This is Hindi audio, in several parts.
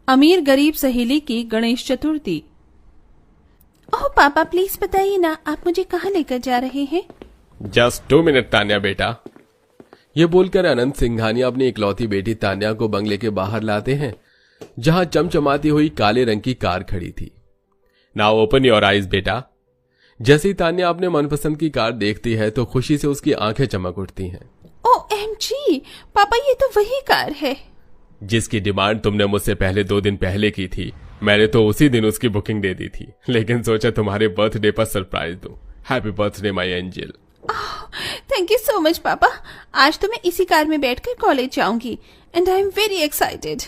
अमीर गरीब सहेली की गणेश चतुर्थी। ओह पापा, प्लीज बताइए ना, आप मुझे कहाँ लेकर जा रहे हैं? जस्ट 2 मिनट तान्या बेटा। ये बोलकर अनंत सिंघानिया अपनी इकलौती बेटी तान्या को बंगले के बाहर लाते हैं, जहां चमचमाती हुई काले रंग की कार खड़ी थी। नाउ ओपन योर आईज बेटा। जैसे ही तान्या अपने मनपसंद की कार देखती है तो खुशी से उसकी आंखें चमक उठती हैं। OMG, पापा ये तो वही कार है जिसकी डिमांड तुमने मुझसे पहले 2 दिन पहले की थी। मैंने तो उसी दिन उसकी बुकिंग दे दी थी, लेकिन सोचा तुम्हारे बर्थडे पर सरप्राइज दूं। Happy birthday my angel. Thank you so much पापा। आज तो मैं इसी कार में बैठकर कॉलेज जाऊंगी and I am very excited.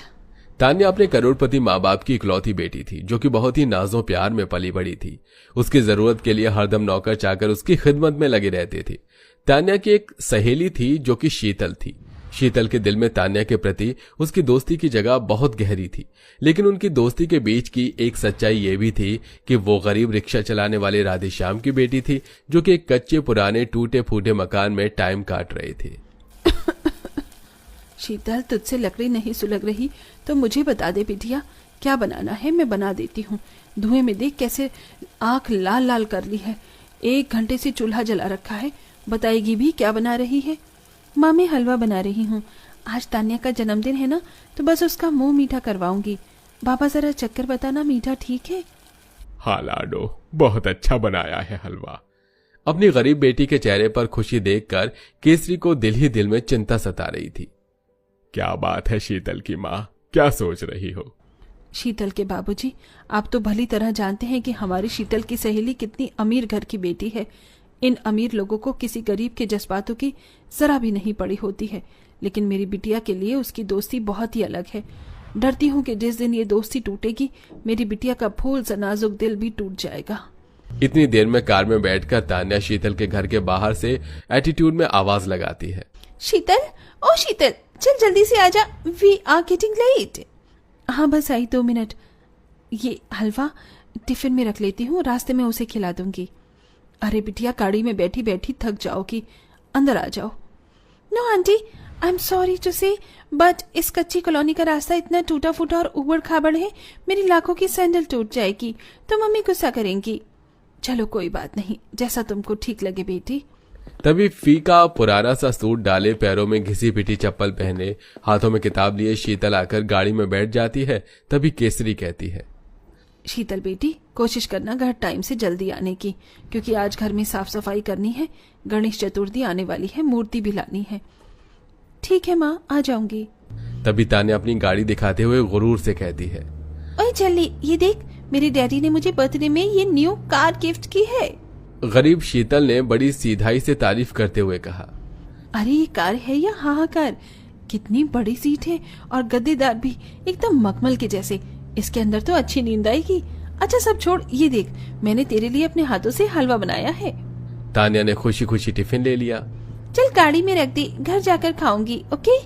Tanya अपने करोड़पति माँ बाप की इकलौती बेटी थी, जो कि बहुत ही नाजो प्यार में पली बड़ी थी। उसकी जरूरत के लिए हरदम नौकर चाकर उसकी खिदमत में लगे रहते थे। तान्या की एक सहेली थी जो कि शीतल थी। शीतल के दिल में तान्या के प्रति उसकी दोस्ती की जगह बहुत गहरी थी, लेकिन उनकी दोस्ती के बीच की एक सच्चाई ये भी थी कि वो गरीब रिक्शा चलाने वाले राधेश्याम की बेटी थी, जो कि एक कच्चे पुराने टूटे फूटे मकान में टाइम काट रहे थे। शीतल, तुझसे लकड़ी नहीं सुलग रही तो मुझे बता दे बिटिया, क्या बनाना है मैं बना देती हूँ। धुएं में देख कैसे आंख लाल लाल कर ली है। 1 घंटे से चूल्हा जला रखा है। बताएगी भी क्या बना रही है? माँ, मैं हलवा बना रही हूँ। आज तान्या का जन्मदिन है ना, तो बस उसका मुंह मीठा करवाऊंगी। बाबा जरा चक्कर बताना, मीठा ठीक है? हाँ लाडो, बहुत अच्छा बनाया है हलवा। अपनी गरीब बेटी के चेहरे पर खुशी देखकर केसरी को दिल ही दिल में चिंता सता रही थी। क्या बात है शीतल की माँ, क्या सोच रही हो? शीतल के बाबूजी, आप तो भली तरह जानते हैं कि हमारी शीतल की सहेली कितनी अमीर घर की बेटी है। इन अमीर लोगों को किसी गरीब के जज्बातों की जरा भी नहीं पड़ी होती है, लेकिन मेरी बिटिया के लिए उसकी दोस्ती बहुत ही अलग है। डरती हूँ कि जिस दिन ये दोस्ती टूटेगी, मेरी बिटिया का फूल सा नाजुक दिल भी टूट जाएगा। इतनी देर में कार में बैठकर तान्या शीतल के घर के बाहर से एटीट्यूड में आवाज लगाती है। शीतल, ओ शीतल, चल जल्दी से आजा, वी आर गेटिंग लेट। हाँ बस आई 2 मिनट। ये हलवा टिफिन में रख लेती हूँ, रास्ते में उसे खिला दूंगी। अरे बिटिया, गाड़ी में बैठी बैठी थक जाओगी, अंदर आ जाओ। No aunty, I am sorry to say, but इस कच्ची कॉलोनी का रास्ता इतना टूटा फूटा और उबड़ खाबड़ है, मेरी लाखों की सैंडल टूट जाएगी तो मम्मी गुस्सा करेंगी। चलो कोई बात नहीं, जैसा तुमको ठीक लगे बेटी। तभी फीका पुराना सा सूट डाले, पैरों में घिसी पिटी चप्पल पहने, हाथों में किताब लिए शीतल आकर गाड़ी में बैठ जाती है। तभी केसरी कहती है, शीतल बेटी, कोशिश करना घर टाइम से जल्दी आने की, क्योंकि आज घर में साफ सफाई करनी है, गणेश चतुर्थी आने वाली है, मूर्ति भी लानी है। ठीक है माँ, आ जाऊंगी। तभी तान्या अपनी गाड़ी दिखाते हुए गुरूर से कहती है, ओए चल्ली, ये देख, मेरे डैडी ने मुझे बर्थडे में ये न्यू कार गिफ्ट की है। गरीब शीतल ने बड़ी सीधाई से तारीफ करते हुए कहा, अरे ये कार है या हाहाकार, कितनी बड़ी सीट है और गद्देदार भी, एकदम मखमल के जैसे। इसके अंदर तो अच्छी नींद आएगी। अच्छा सब छोड़, ये देख, मैंने तेरे लिए अपने हाथों से हलवा बनाया है। तान्या ने खुशी खुशी टिफिन ले लिया। चल गाड़ी में रख दे, घर जाकर खाऊंगी, ओके?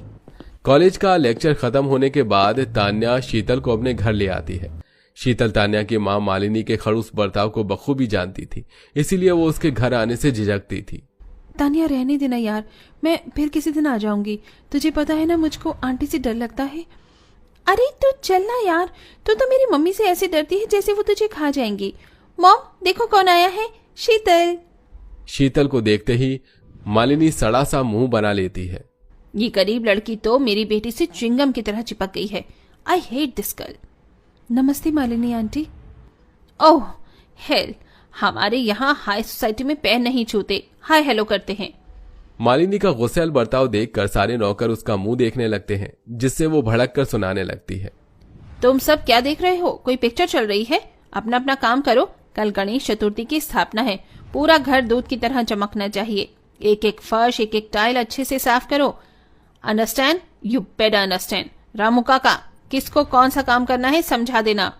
कॉलेज का लेक्चर खत्म होने के बाद तान्या शीतल को अपने घर ले आती है। शीतल तान्या की माँ मालिनी के खड़ूस बर्ताव को बखूबी जानती थी, इसीलिए वो उसके घर आने से झिझकती थी। तान्या रहने देना यार, मैं फिर किसी दिन आ जाऊंगी। तुझे पता है ना, मुझको आंटी से डर लगता है। अरे तो चलना यार, तो मेरी मम्मी से ऐसे डरती है जैसे वो तुझे खा जाएंगी। मॉम देखो कौन आया है, शीतल। शीतल को देखते ही मालिनी सड़ा सा मुंह बना लेती है। ये गरीब लड़की तो मेरी बेटी से च्युइंगम की तरह चिपक गई है। I hate this girl. नमस्ते मालिनी आंटी। ओह हेल, हमारे यहाँ हाई सोसाइटी में पैर नहीं छूते, हाय हेलो करते हैं। मालिनी का गुस्सैल बर्ताव देखकर सारे नौकर उसका मुंह देखने लगते हैं, जिससे वो भड़क कर सुनाने लगती है। तुम सब क्या देख रहे हो? कोई पिक्चर चल रही है? अपना अपना काम करो। कल गणेश चतुर्थी की स्थापना है, पूरा घर दूध की तरह चमकना चाहिए। एक एक फर्श, एक एक टाइल अच्छे से साफ करो। Understand? You better understand. Ramu काका, किसको कौन सा काम करना है समझा देना।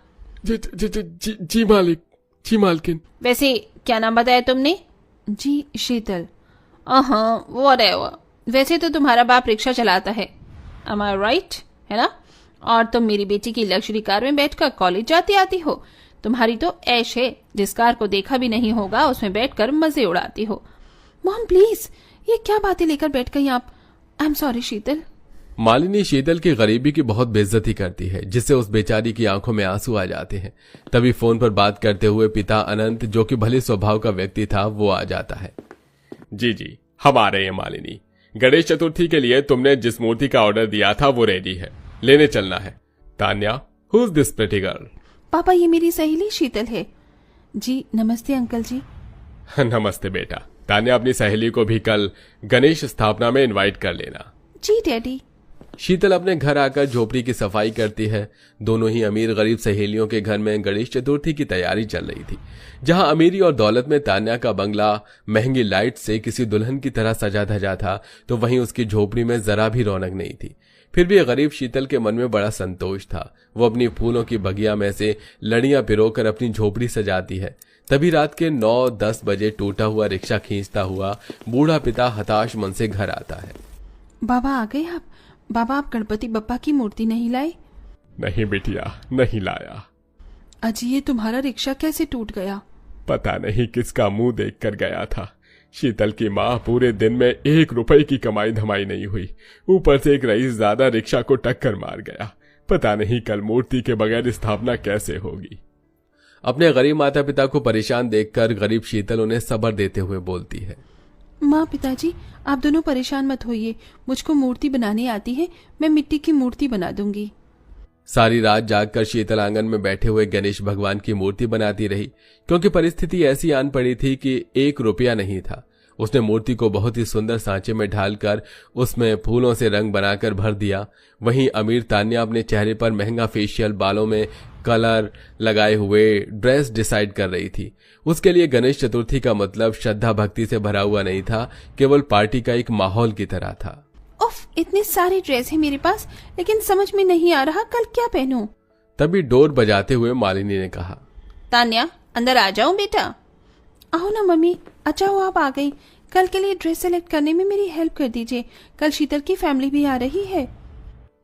जी मालिक, जी मालकिन। वैसे क्या नाम बताया तुमने? जी शीतल। हाँ व्हाटएवर। वैसे तो तुम्हारा बाप रिक्शा चलाता है, am I right? है ना? और तुम मेरी बेटी की लग्जरी कार में बैठकर कॉलेज जाती आती हो। तुम्हारी तो ऐश है, जिस कार को देखा भी नहीं होगा उसमें बैठकर मजे उड़ाती हो। मॉम प्लीज, ये क्या बातें लेकर बैठ गई आप? आई एम सॉरी शीतल। मालिनी शीतल की गरीबी की बहुत बेइज्जती करती है, जिससे उस बेचारी की आंखों में आंसू आ जाते हैं। तभी फोन पर बात करते हुए पिता अनंत, जो कि भले स्वभाव का व्यक्ति था, वो आ जाता है। जी हम आ रहे हैं मालिनी। गणेश चतुर्थी के लिए तुमने जिस मूर्ति का ऑर्डर दिया था वो रेडी है, लेने चलना है। Tanya, who is this pretty girl? पापा, ये मेरी सहेली शीतल है। जी नमस्ते अंकल जी। नमस्ते बेटा। तान्या, अपनी सहेली को भी कल गणेश स्थापना में इनवाइट कर लेना। जी डैडी। शीतल अपने घर आकर झोपड़ी की सफाई करती है। दोनों ही अमीर गरीब सहेलियों के घर में गणेश चतुर्थी की तैयारी चल रही थी। जहां अमीरी और दौलत में तान्या का बंगला महंगी लाइट से किसी दुल्हन की तरह सजा धजा था, तो वहीं उसकी झोपड़ी में जरा भी रौनक नहीं थी। फिर भी गरीब शीतल के मन में बड़ा संतोष था। वो अपनी फूलों की बगिया में से लड़ियां पिरोकर अपनी झोपड़ी सजाती है। तभी रात के 9-10 बजे टूटा हुआ रिक्शा खींचता हुआ बूढ़ा पिता हताश मन से घर आता है। बाबा आ गए आप? बाबा, आप गणपति बप्पा की मूर्ति नहीं लाए? नहीं बिटिया, नहीं लाया। अजी, ये तुम्हारा रिक्शा कैसे टूट गया? पता नहीं किसका मुंह देखकर गया था। शीतल की माँ पूरे दिन में 1 रुपए की कमाई धमाई नहीं हुई, ऊपर से एक रईस ज्यादा रिक्शा को टक्कर मार गया। पता नहीं कल मूर्ति के बगैर स्थापना कैसे होगी। अपने गरीब माता पिता को परेशान देखकर गरीब शीतल उन्हें सब्र देते हुए बोलती है। माँ, पिताजी, आप दोनों परेशान मत होइए। मुझको मूर्ति बनानी आती है, मैं मिट्टी की मूर्ति बना दूंगी। सारी रात जागकर शीतल आंगन में बैठे हुए गणेश भगवान की मूर्ति बनाती रही, क्योंकि परिस्थिति ऐसी आन पड़ी थी कि 1 रुपया नहीं था। उसने मूर्ति को बहुत ही सुंदर सांचे में ढालकर उसमें फूलों से रंग बनाकर भर दिया। वहीं अमीर तान्या अपने चेहरे पर महंगा फेशियल, बालों में कलर लगाए हुए ड्रेस डिसाइड कर रही थी। उसके लिए गणेश चतुर्थी का मतलब श्रद्धा भक्ति से भरा हुआ नहीं था, केवल पार्टी का एक माहौल की तरह था। उफ, इतने सारे ड्रेस हैं मेरे पास, लेकिन समझ में नहीं आ रहा कल क्या पहनूं। तभी डोर बजाते हुए मालिनी ने कहा, तान्या, अंदर आ जाऊं बेटा? आओ ना मम्मी। अच्छा हो आप आ गई। कल के लिए ड्रेस सेलेक्ट करने में मेरी हेल्प कर दीजिए, कल शीतल की फैमिली भी आ रही है।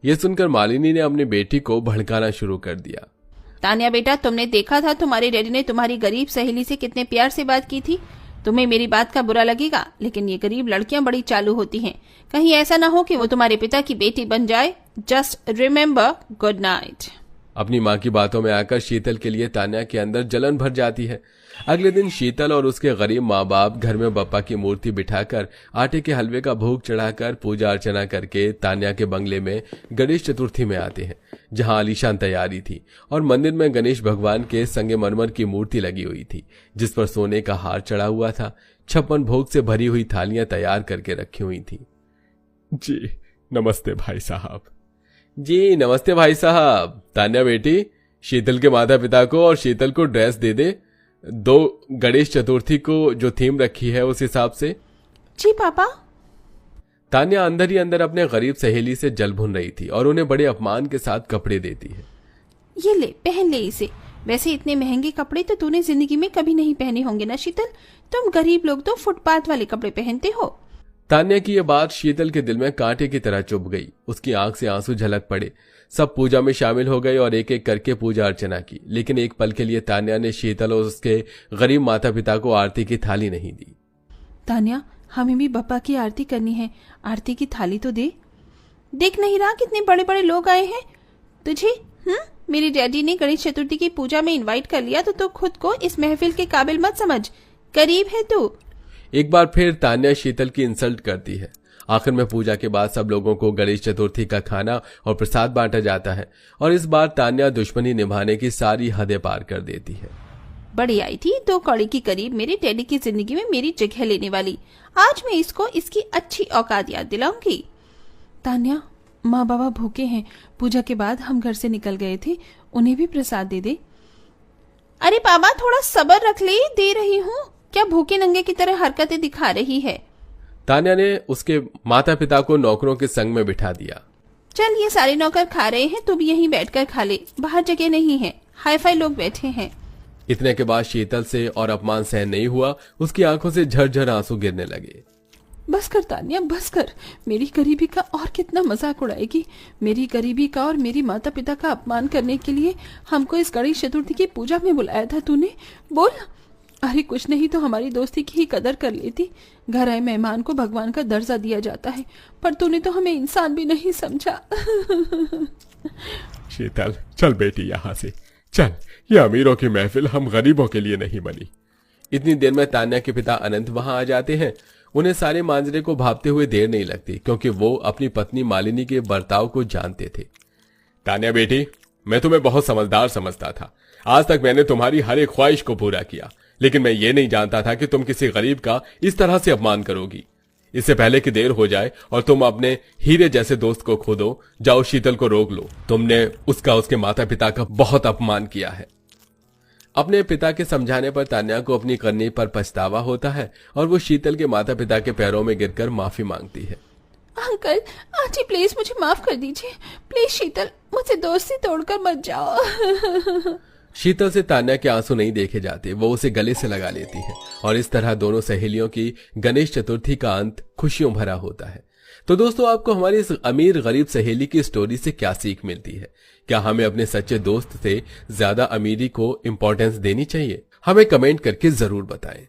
यह सुनकर मालिनी ने अपनी बेटी को भड़काना शुरू कर दिया। तान्या बेटा, तुमने देखा था तुम्हारे डैडी ने तुम्हारी गरीब सहेली से कितने प्यार से बात की थी। तुम्हें मेरी बात का बुरा लगेगा, लेकिन ये गरीब लड़कियां बड़ी चालू होती हैं। कहीं ऐसा ना हो कि वो तुम्हारे पिता की बेटी बन जाए। Just remember, good night. अपनी माँ की बातों में आकर शीतल के लिए तान्या के अंदर जलन भर जाती है। अगले दिन शीतल और उसके गरीब माँ बाप घर में बप्पा की मूर्ति बिठाकर आटे के हलवे का भोग चढ़ाकर पूजा अर्चना करके तान्या के बंगले में गणेश चतुर्थी में आते हैं, जहां आलीशान तैयारी थी और मंदिर में गणेश भगवान के संगमरमर की मूर्ति लगी हुई थी, जिस पर सोने का हार चढ़ा हुआ था। 56 भोग से भरी हुई थालियां तैयार करके रखी हुई थी। जी नमस्ते भाई साहब। जी नमस्ते भाई साहब। तान्या बेटी, शीतल के माता पिता को और शीतल को ड्रेस दे दे, 2 गणेश चतुर्थी को जो थीम रखी है उस हिसाब से। जी पापा। तान्या अंदर ही अंदर अपने गरीब सहेली से जल भुन रही थी और उन्हें बड़े अपमान के साथ कपड़े देती है। ये ले, पहन ले इसे। वैसे इतने महंगे कपड़े तो तूने जिंदगी में कभी नहीं पहने होंगे ना शीतल। तुम गरीब लोग तो फुटपाथ वाले कपड़े पहनते हो। तान्या की यह बात शीतल के दिल में कांटे की तरह चुभ गई। उसकी आंख से आंसू झलक पड़े। सब पूजा में शामिल हो गए और एक एक करके पूजा अर्चना की, लेकिन एक पल के लिए तान्या ने शीतल और उसके गरीब माता पिता को आरती की थाली नहीं दी। तान्या, हमें भी बप्पा की आरती करनी है, आरती की थाली तो दे। देख नहीं रहा कितने बड़े बड़े लोग आए हैं तुझे। मेरे डैडी ने गणेश चतुर्थी की पूजा में इनवाइट कर लिया तो तू खुद को इस महफिल के काबिल मत समझ। गरीब है तू। एक बार फिर तान्या शीतल की इंसल्ट करती है। आखिर में पूजा के बाद सब लोगों को गणेश चतुर्थी का खाना और प्रसाद बांटा जाता है और इस बार तान्या दुश्मनी निभाने की सारी हदें पार कर देती है। बड़ी आई थी 2 कौड़ी की करीब मेरे डैडी की जिंदगी में मेरी जगह लेने वाली। आज मैं इसको इसकी अच्छी औकात याद दिलाऊंगी। तान्या, माँ बाबा भूखे हैं, पूजा के बाद हम घर से निकल गए थे, उन्हें भी प्रसाद दे दे। अरे बाबा, थोड़ा सब्र रख ले, दे रही हूँ। क्या भूखे नंगे की तरह हरकतें दिखा रही है। तान्या ने उसके माता पिता को नौकरों के संग में बिठा दिया। चल, ये सारे नौकर खा रहे हैं, तू भी यहीं बैठकर खा ले, बाहर जगह नहीं है, हाई फाई लोग बैठे हैं। इतने के बाद शीतल से और अपमान सहन नहीं हुआ, उसकी आंखों से झरझर आंसू गिरने लगे। बस कर तान्या, बस कर। मेरी गरीबी का और कितना मजाक उड़ाएगी। मेरी गरीबी का और मेरी माता पिता का अपमान करने के लिए हमको इस गणेश चतुर्थी की पूजा में बुलाया था तूने। बोल, अरे कुछ नहीं तो हमारी दोस्ती की ही कदर कर लेती। घर आए मेहमान को भगवान का दर्जा दिया जाता है, पर तूने तो हमें इंसान भी नहीं समझा। शीतल चल बेटी यहाँ से चल, ये अमीरों की महफिल हम गरीबों के लिए नहीं बनी। इतनी देर में तान्या के पिता अनंत वहां आ जाते हैं। उन्हें सारे मांजरे को भापते हुए देर नहीं लगती, क्योंकि वो अपनी पत्नी मालिनी के बर्ताव को जानते थे। तान्या बेटी, मैं तुम्हें बहुत समझदार समझता था। आज तक मैंने तुम्हारी हर एक ख्वाहिश को पूरा किया, लेकिन मैं ये नहीं जानता था कि तुम किसी गरीब का इस तरह से अपमान करोगी। इससे पहले कि देर हो जाए और तुम अपने हीरे जैसे दोस्त को खो दो, जाओ शीतल को रोक लो। तुमने उसका उसके माता पिता का बहुत अपमान किया है। अपने पिता के समझाने पर तान्या को अपनी करनी पर पछतावा होता है और वो शीतल के माता पिता के पैरों में गिरकर माफी मांगती है। अंकल आंटी प्लीज मुझे माफ कर दीजिए, प्लीज शीतल मुझसे दोस्ती तोड़कर मत जाओ। शीतल से तान्या के आंसू नहीं देखे जाते, वो उसे गले से लगा लेती है और इस तरह दोनों सहेलियों की गणेश चतुर्थी का अंत खुशियों भरा होता है। तो दोस्तों, आपको हमारी इस अमीर गरीब सहेली की स्टोरी से क्या सीख मिलती है? क्या हमें अपने सच्चे दोस्त से ज्यादा अमीरी को इंपॉर्टेंस देनी चाहिए? हमें कमेंट करके जरूर बताएं।